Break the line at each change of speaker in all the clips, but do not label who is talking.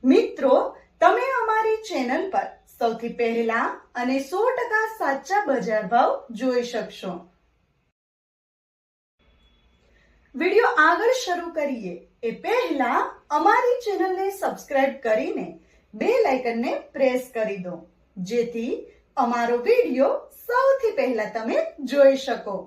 મિત્રો, તમે અમારી ચેનલ પર સૌથી પહેલા અને 100% સાચા બજાર ભાવ જોઈ શકશો। વિડિયો આગળ શરૂ કરીએ એ પહેલા અમારી ચેનલને સબસ્ક્રાઇબ કરીને બેલ આઇકનને પ્રેસ કરી દો, જેથી અમારો વિડિયો સૌથી પહેલા તમે જોઈ શકો।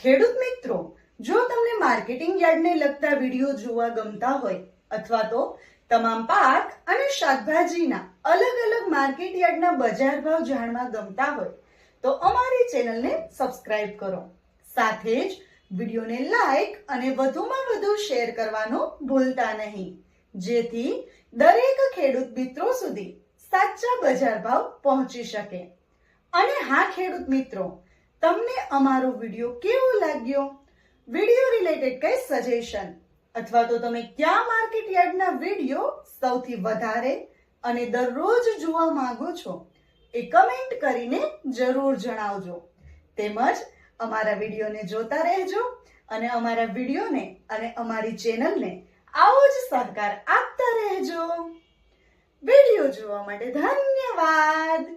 ખેડૂત મિત્રો, જો તમને માર્કેટિંગ યાર્ડને લગતા વિડીયો જોવા ગમતા હોય અથવા તો તમામ પાક અને શાકભાજીના અલગ અલગ માર્કેટ યાર્ડના બજાર ભાવ જાણવા ગમતા હોય તો અમારી ચેનલને સબસ્ક્રાઇબ કરો। સાથે જ વિડીયોને લાઈક અને વધુમાં વધુ શેર કરવાનું ભૂલતા નહીં, જેથી દરેક ખેડૂત મિત્રો સુધી સાચા બજાર ભાવ પહોંચી શકે। અને હા ખેડૂત મિત્રો, તમને અમારો વિડિયો કેવો લાગ્યો? વિડિયો રિલેટેડ કઈ સજેશન અથવા તો તમે કયા માર્કેટ યાર્ડના વિડિયો સૌથી વધારે અને દરરોજ જોવા માંગો છો એ કમેન્ટ કરીને જરૂર જણાવજો। તેમજ અમારા વિડિયોને જોતા રહેજો અને અમારા વિડિયોને અને અમારી ચેનલને આવો જ સહકાર આપતા રહેજો। વિડિયો જોવા માટે ધન્યવાદ।